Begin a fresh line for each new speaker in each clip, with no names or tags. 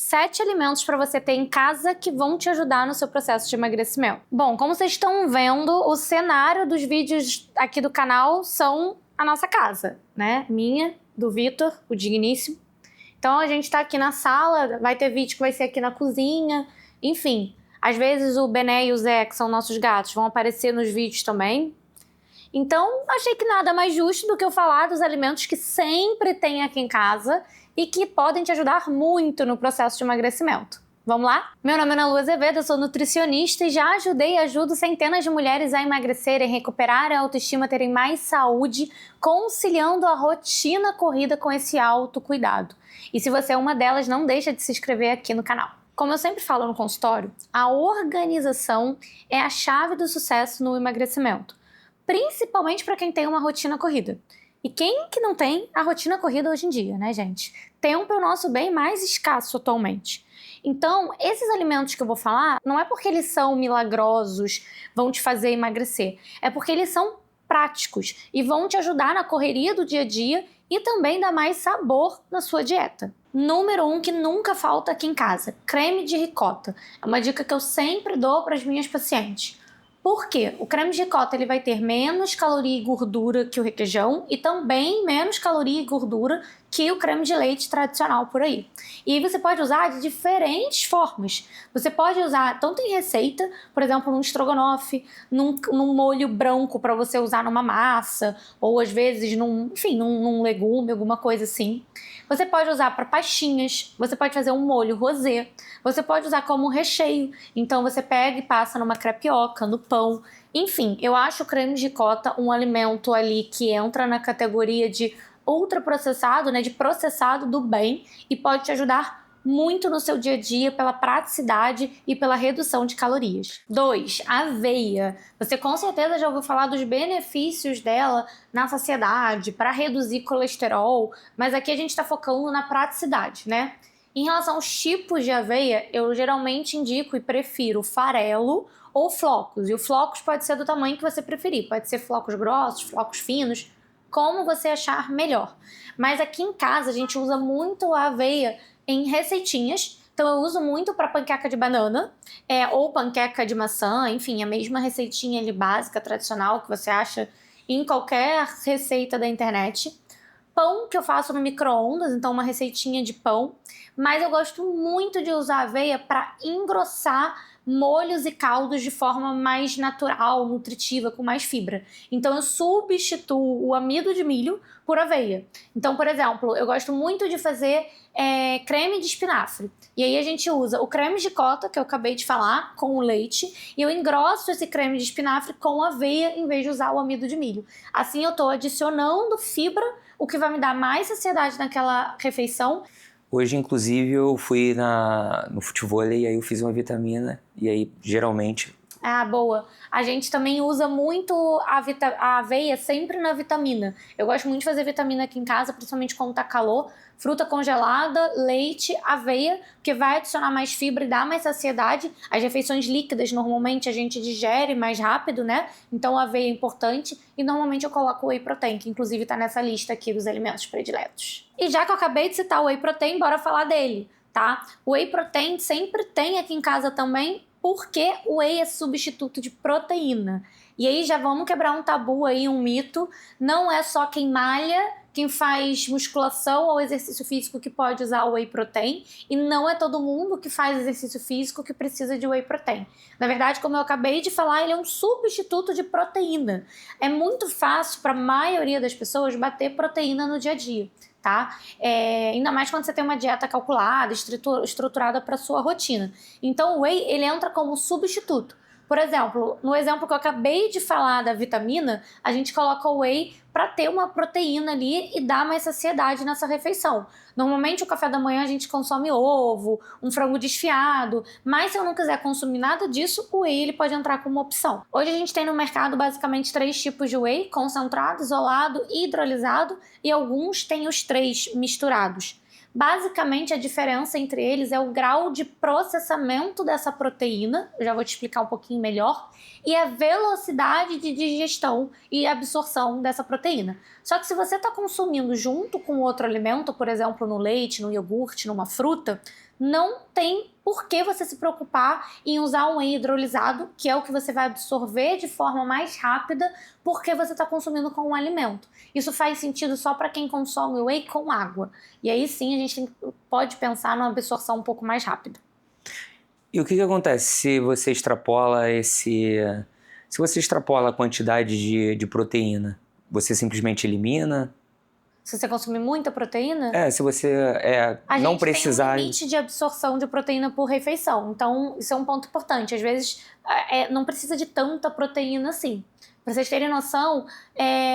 7 alimentos para você ter em casa que vão te ajudar no seu processo de emagrecimento. Bom, como vocês estão vendo, o cenário dos vídeos aqui do canal são a nossa casa, né? Minha, do Vitor, o digníssimo. Então a gente tá aqui na sala, vai ter vídeo que vai ser aqui na cozinha, enfim. Às vezes o Bené e o Zé, que são nossos gatos, vão aparecer nos vídeos também. Então, achei que nada mais justo do que eu falar dos alimentos que sempre tem aqui em casa e que podem te ajudar muito no processo de emagrecimento. Vamos lá? Meu nome é Ana Lu Azevedo, eu sou nutricionista e já ajudei e ajudo centenas de mulheres a emagrecerem, recuperarem a autoestima, terem mais saúde, conciliando a rotina corrida com esse autocuidado. E se você é uma delas, não deixa de se inscrever aqui no canal. Como eu sempre falo no consultório, a organização é a chave do sucesso no emagrecimento. Principalmente para quem tem uma rotina corrida. E quem que não tem a rotina corrida hoje em dia, né, gente? Tempo é o nosso bem mais escasso atualmente. Então, esses alimentos que eu vou falar, não é porque eles são milagrosos, vão te fazer emagrecer. É porque eles são práticos e vão te ajudar na correria do dia a dia e também dar mais sabor na sua dieta. Número 1 que nunca falta aqui em casa, creme de ricota. É uma dica que eu sempre dou para as minhas pacientes. Por quê? O creme de ricota ele vai ter menos caloria e gordura que o requeijão e também menos caloria e gordura que o creme de leite tradicional por aí. E aí você pode usar de diferentes formas. Você pode usar tanto em receita, por exemplo, num estrogonofe, num molho branco para você usar numa massa, ou às vezes num legume, alguma coisa assim. Você pode usar para pastinhas, você pode fazer um molho rosé, você pode usar como recheio. Então você pega e passa numa crepioca, no pão. Enfim, eu acho o creme de ricota um alimento ali que entra na categoria de ultraprocessado, né, de processado do bem e pode te ajudar muito no seu dia a dia pela praticidade e pela redução de calorias. 2. Aveia. Você com certeza já ouviu falar dos benefícios dela na saciedade, para reduzir colesterol, mas aqui a gente está focando na praticidade, né? Em relação aos tipos de aveia, eu geralmente indico e prefiro farelo ou flocos. E o flocos pode ser do tamanho que você preferir. Pode ser flocos grossos, flocos finos, como você achar melhor. Mas aqui em casa a gente usa muito a aveia em receitinhas. Então eu uso muito para panqueca de banana ou panqueca de maçã, enfim, a mesma receitinha ali básica, tradicional, que você acha em qualquer receita da internet. Pão que eu faço no micro-ondas, então uma receitinha de pão. Mas eu gosto muito de usar aveia para engrossar molhos e caldos de forma mais natural, nutritiva, com mais fibra. Então eu substituo o amido de milho por aveia. Então, por exemplo, eu gosto muito de fazer creme de espinafre. E aí a gente usa o creme de ricota, que eu acabei de falar, com o leite, e eu engrosso esse creme de espinafre com aveia em vez de usar o amido de milho. Assim eu estou adicionando fibra, o que vai me dar mais saciedade naquela refeição.
Hoje, inclusive, eu fui no futevôlei e aí eu fiz uma vitamina e aí, geralmente...
Ah, boa. A gente também usa muito a aveia sempre na vitamina. Eu gosto muito de fazer vitamina aqui em casa, principalmente quando tá calor. Fruta congelada, leite, aveia, porque vai adicionar mais fibra e dar mais saciedade. As refeições líquidas, normalmente, a gente digere mais rápido, né? Então, a aveia é importante. E, normalmente, eu coloco o whey protein, que, inclusive, tá nessa lista aqui dos alimentos prediletos. E já que eu acabei de citar o whey protein, bora falar dele, tá? O whey protein sempre tem aqui em casa também, porque o whey é substituto de proteína. E aí já vamos quebrar um tabu aí, um mito. Não é só quem malha, quem faz musculação ou exercício físico que pode usar o whey protein. E não é todo mundo que faz exercício físico que precisa de whey protein. Na verdade, como eu acabei de falar, ele é um substituto de proteína. É muito fácil para a maioria das pessoas bater proteína no dia a dia. Tá? Ainda mais quando você tem uma dieta calculada, estruturada para sua rotina. Então o whey ele entra como substituto. Por exemplo, no exemplo que eu acabei de falar da vitamina, a gente coloca o whey para ter uma proteína ali e dar mais saciedade nessa refeição. Normalmente o café da manhã a gente consome ovo, um frango desfiado, mas se eu não quiser consumir nada disso, o whey ele pode entrar como opção. Hoje a gente tem no mercado basicamente 3 tipos de whey: concentrado, isolado e hidrolisado, e alguns têm os 3 misturados. Basicamente, a diferença entre eles é o grau de processamento dessa proteína, eu já vou te explicar um pouquinho melhor, e a velocidade de digestão e absorção dessa proteína. Só que se você está consumindo junto com outro alimento, por exemplo, no leite, no iogurte, numa fruta, não tem por que você se preocupar em usar um whey hidrolisado, que é o que você vai absorver de forma mais rápida, porque você está consumindo com um alimento. Isso faz sentido só para quem consome whey com água. E aí sim a gente pode pensar numa absorção um pouco mais rápida.
E o que acontece se você extrapola Se você extrapola a quantidade de proteína? Você simplesmente elimina?
Se você consumir muita proteína...
Se você não precisar...
A gente tem um limite de absorção de proteína por refeição. Então, isso é um ponto importante. Às vezes, não precisa de tanta proteína assim. Para vocês terem noção,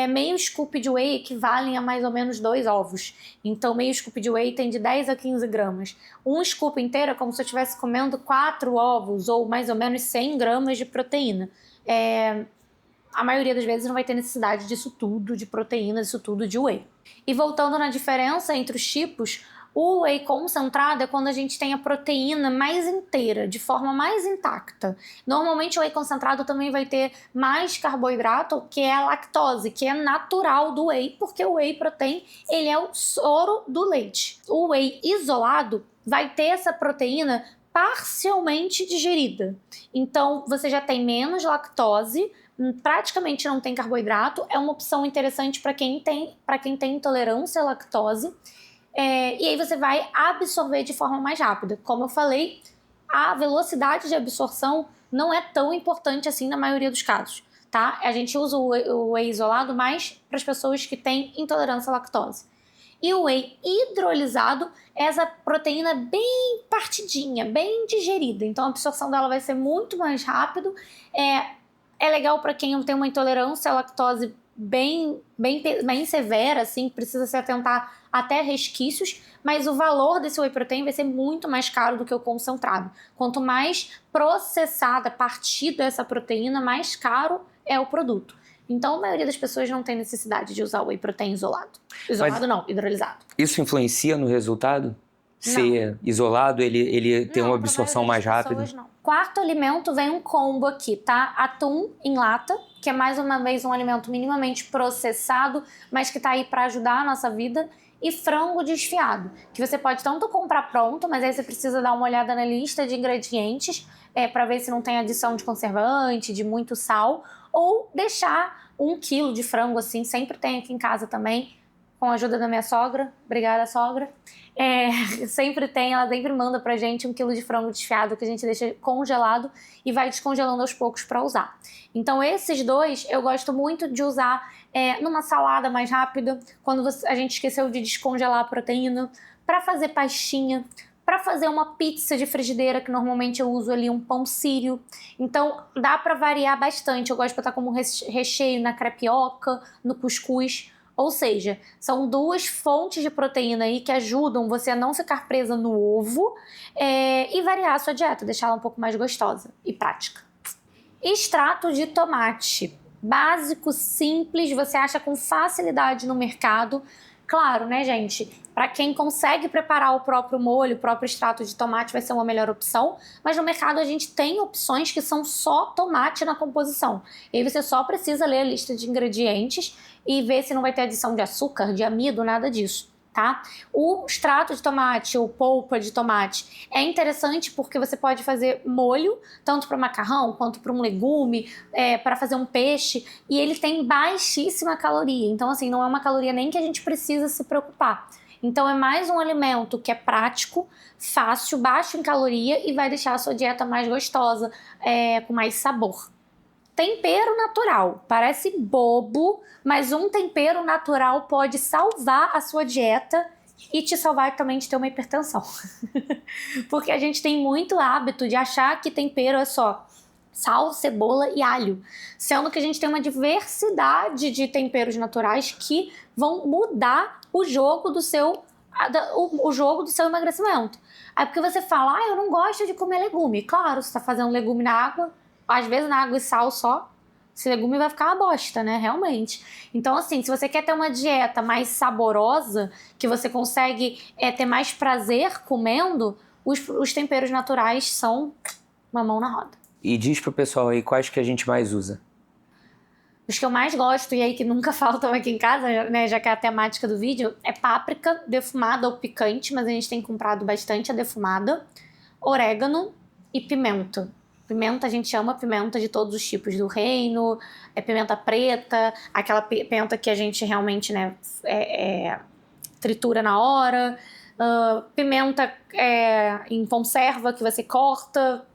meio scoop de whey equivalem a mais ou menos 2 ovos. Então, meio scoop de whey tem de 10 a 15 gramas. Um scoop inteiro é como se eu estivesse comendo 4 ovos ou mais ou menos 100 gramas de proteína. A maioria das vezes não vai ter necessidade disso tudo, de proteína, disso tudo de whey. E voltando na diferença entre os tipos, o whey concentrado é quando a gente tem a proteína mais inteira, de forma mais intacta. Normalmente o whey concentrado também vai ter mais carboidrato, que é a lactose, que é natural do whey, porque o whey protein, ele é o soro do leite. O whey isolado vai ter essa proteína parcialmente digerida. Então você já tem menos lactose, praticamente não tem carboidrato, é uma opção interessante para quem tem intolerância à lactose, e aí você vai absorver de forma mais rápida. Como eu falei, a velocidade de absorção não é tão importante assim na maioria dos casos, tá? A gente usa o whey isolado mais para as pessoas que têm intolerância à lactose. E o whey hidrolisado é essa proteína bem partidinha, bem digerida, então a absorção dela vai ser muito mais rápido. É legal para quem tem uma intolerância à lactose bem severa, assim, precisa se atentar até resquícios, mas o valor desse whey protein vai ser muito mais caro do que o concentrado. Quanto mais processada, partida essa proteína, mais caro é o produto. Então, a maioria das pessoas não tem necessidade de usar o whey protein isolado. Isolado não, hidrolisado.
Isso influencia no resultado? Ser isolado, ele tem uma absorção mais rápida?
Não. Quarto alimento vem um combo aqui, tá? Atum em lata, que é mais uma vez um alimento minimamente processado, mas que tá aí para ajudar a nossa vida. E frango desfiado, que você pode tanto comprar pronto, mas aí você precisa dar uma olhada na lista de ingredientes para ver se não tem adição de conservante, de muito sal, ou deixar 1 quilo de frango assim, sempre tem aqui em casa também, com a ajuda da minha sogra. Obrigada, sogra. Sempre tem, ela sempre manda pra gente 1 quilo de frango desfiado que a gente deixa congelado e vai descongelando aos poucos para usar. Então esses dois eu gosto muito de usar numa salada mais rápida, quando a gente esqueceu de descongelar a proteína, para fazer pastinha, para fazer uma pizza de frigideira, que normalmente eu uso ali um pão sírio. Então dá para variar bastante. Eu gosto de botar como recheio na crepioca, no cuscuz. Ou seja, são 2 fontes de proteína aí que ajudam você a não ficar presa no ovo e variar a sua dieta, deixá-la um pouco mais gostosa e prática. Extrato de tomate. Básico, simples, você acha com facilidade no mercado. Claro, né, gente? Para quem consegue preparar o próprio molho, o próprio extrato de tomate vai ser uma melhor opção, mas no mercado a gente tem opções que são só tomate na composição. E aí você só precisa ler a lista de ingredientes e ver se não vai ter adição de açúcar, de amido, nada disso, tá? O extrato de tomate ou polpa de tomate é interessante porque você pode fazer molho, tanto para macarrão quanto para um legume, para fazer um peixe, e ele tem baixíssima caloria. Então, assim, não é uma caloria nem que a gente precisa se preocupar. Então, é mais um alimento que é prático, fácil, baixo em caloria e vai deixar a sua dieta mais gostosa, com mais sabor. Tempero natural. Parece bobo, mas um tempero natural pode salvar a sua dieta e te salvar também de ter uma hipertensão. Porque a gente tem muito hábito de achar que tempero é só sal, cebola e alho. Sendo que a gente tem uma diversidade de temperos naturais que vão mudar o jogo do seu emagrecimento. Aí porque você fala, eu não gosto de comer legume. Claro, você está fazendo legume na água, às vezes na água e sal só, esse legume vai ficar uma bosta, né? Realmente. Então, assim, se você quer ter uma dieta mais saborosa, que você consegue ter mais prazer comendo, os temperos naturais são uma mão na roda.
E diz pro pessoal aí quais que a gente mais usa.
Os que eu mais gosto, e aí que nunca faltam aqui em casa, né, já que é a temática do vídeo, é páprica defumada ou picante, mas a gente tem comprado bastante a defumada, orégano e pimenta. Pimenta, a gente ama pimenta de todos os tipos do reino, é pimenta preta, aquela pimenta que a gente realmente, né, tritura na hora, pimenta em conserva que você corta.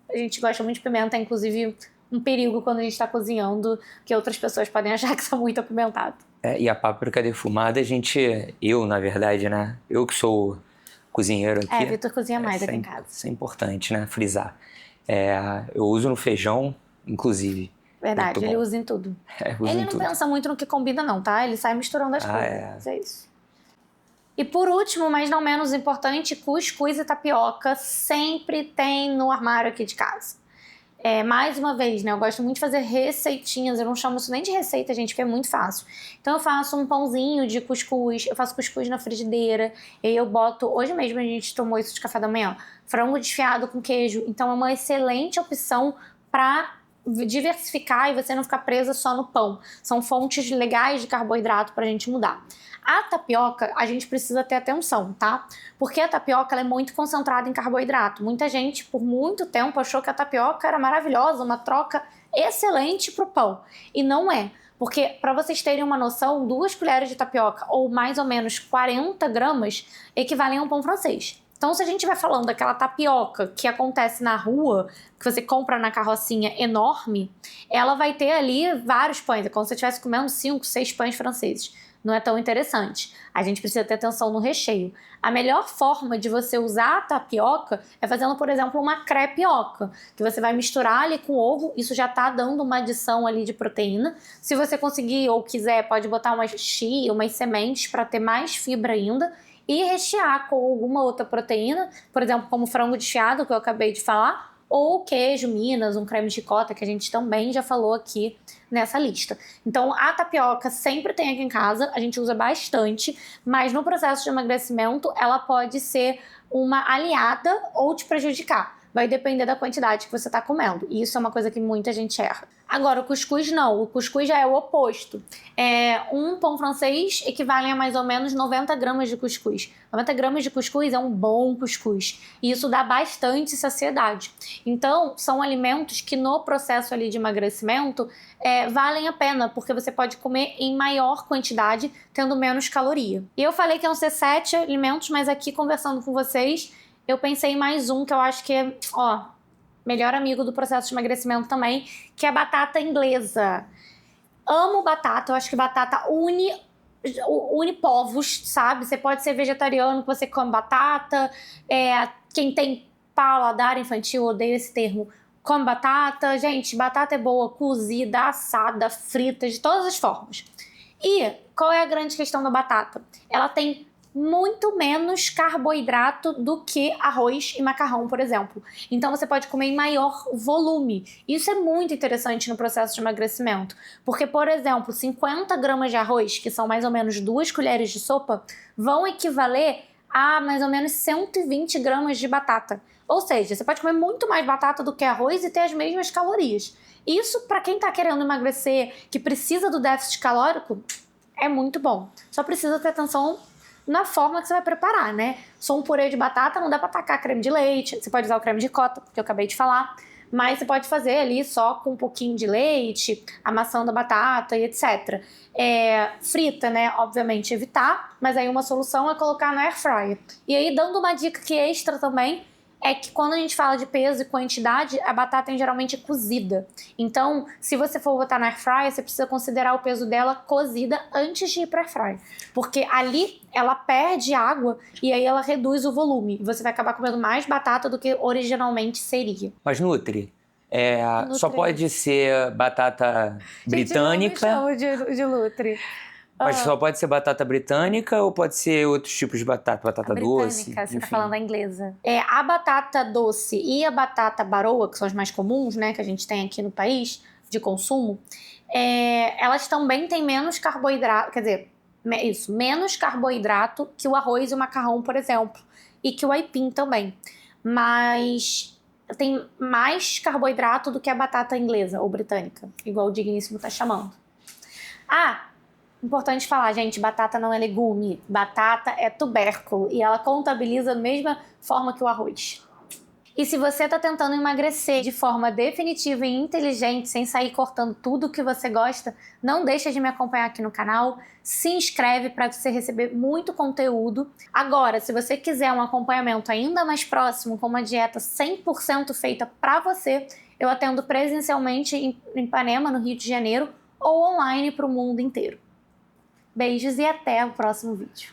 A gente gosta muito de pimenta, é inclusive um perigo quando a gente está cozinhando, que outras pessoas podem achar que está muito apimentado.
E a páprica defumada, eu, na verdade, né? Eu que sou cozinheiro aqui.
Vitor cozinha mais aqui em casa.
Isso é importante, né? Frisar. Eu uso no feijão, inclusive.
Verdade, ele usa em tudo. Ele não pensa muito no que combina não, tá? Ele sai misturando as coisas. É isso. E por último, mas não menos importante, cuscuz e tapioca sempre tem no armário aqui de casa. Mais uma vez, né? Eu gosto muito de fazer receitinhas. Eu não chamo isso nem de receita, gente, porque é muito fácil. Então eu faço um pãozinho de cuscuz, eu faço cuscuz na frigideira, e aí eu boto... Hoje mesmo a gente tomou isso de café da manhã. Frango desfiado com queijo. Então é uma excelente opção para diversificar e você não ficar presa só no pão. São fontes legais de carboidrato pra gente mudar. A tapioca, a gente precisa ter atenção, tá? Porque a tapioca ela é muito concentrada em carboidrato. Muita gente, por muito tempo, achou que a tapioca era maravilhosa, uma troca excelente pro pão. E não é. Porque, para vocês terem uma noção, 2 colheres de tapioca, ou mais ou menos 40 gramas, equivalem a um pão francês. Então, se a gente estiver falando daquela tapioca que acontece na rua, que você compra na carrocinha enorme, ela vai ter ali vários pães. É como se você estivesse comendo 5, 6 pães franceses. Não é tão interessante. A gente precisa ter atenção no recheio. A melhor forma de você usar a tapioca é fazendo, por exemplo, uma crepioca, que você vai misturar ali com ovo, isso já tá dando uma adição ali de proteína. Se você conseguir ou quiser, pode botar umas chia, umas sementes para ter mais fibra ainda e rechear com alguma outra proteína, por exemplo, como frango desfiado, que eu acabei de falar, ou queijo Minas, um creme de ricota, que a gente também já falou aqui nessa lista. Então, a tapioca sempre tem aqui em casa, a gente usa bastante, mas no processo de emagrecimento, ela pode ser uma aliada ou te prejudicar. Vai depender da quantidade que você está comendo. E isso é uma coisa que muita gente erra. Agora, o cuscuz não. O cuscuz já é o oposto. Um pão francês equivale a mais ou menos 90 gramas de cuscuz. 90 gramas de cuscuz é um bom cuscuz. E isso dá bastante saciedade. Então, são alimentos que no processo ali de emagrecimento valem a pena, porque você pode comer em maior quantidade, tendo menos caloria. E eu falei que iam ser 7 alimentos, mas aqui conversando com vocês, eu pensei em mais um que eu acho que é, melhor amigo do processo de emagrecimento também, que é a batata inglesa. Amo batata, eu acho que batata une povos, sabe? Você pode ser vegetariano que você come batata, quem tem paladar infantil, odeio esse termo, come batata. Gente, batata é boa, cozida, assada, frita, de todas as formas. E qual é a grande questão da batata? Ela tem muito menos carboidrato do que arroz e macarrão, por exemplo. Então você pode comer em maior volume. Isso é muito interessante no processo de emagrecimento. Porque, por exemplo, 50 gramas de arroz, que são mais ou menos 2 colheres de sopa, vão equivaler a mais ou menos 120 gramas de batata. Ou seja, você pode comer muito mais batata do que arroz e ter as mesmas calorias. Isso, para quem está querendo emagrecer, que precisa do déficit calórico, é muito bom. Só precisa ter atenção na forma que você vai preparar, né? Só um purê de batata, não dá pra tacar creme de leite. Você pode usar o creme de ricota, que eu acabei de falar. Mas você pode fazer ali só com um pouquinho de leite, amassando a batata e etc. Frita, né? Obviamente evitar. Mas aí uma solução é colocar no air fryer. E aí, dando uma dica que é extra também, é que quando a gente fala de peso e quantidade, a batata geralmente é cozida. Então, se você for botar na air fryer, você precisa considerar o peso dela cozida antes de ir para air fryer. Porque ali ela perde água e aí ela reduz o volume. Você vai acabar comendo mais batata do que originalmente seria.
Mas Nutri, só pode ser batata britânica.
Eu me chamo de Nutri.
Mas só pode ser batata britânica ou pode ser outros tipos de batata? Batata doce?
Você tá falando a inglesa. A batata doce e a batata baroa, que são as mais comuns, né, que a gente tem aqui no país, de consumo, elas também têm menos carboidrato, quer dizer, menos carboidrato que o arroz e o macarrão, por exemplo, e que o aipim também. Mas tem mais carboidrato do que a batata inglesa ou britânica, igual o Digníssimo tá chamando. Ah, importante falar, gente, batata não é legume, batata é tubérculo e ela contabiliza da mesma forma que o arroz. E se você está tentando emagrecer de forma definitiva e inteligente, sem sair cortando tudo que você gosta, não deixa de me acompanhar aqui no canal, se inscreve para você receber muito conteúdo. Agora, se você quiser um acompanhamento ainda mais próximo, com uma dieta 100% feita para você, eu atendo presencialmente em Ipanema, no Rio de Janeiro, ou online para o mundo inteiro. Beijos e até o próximo vídeo.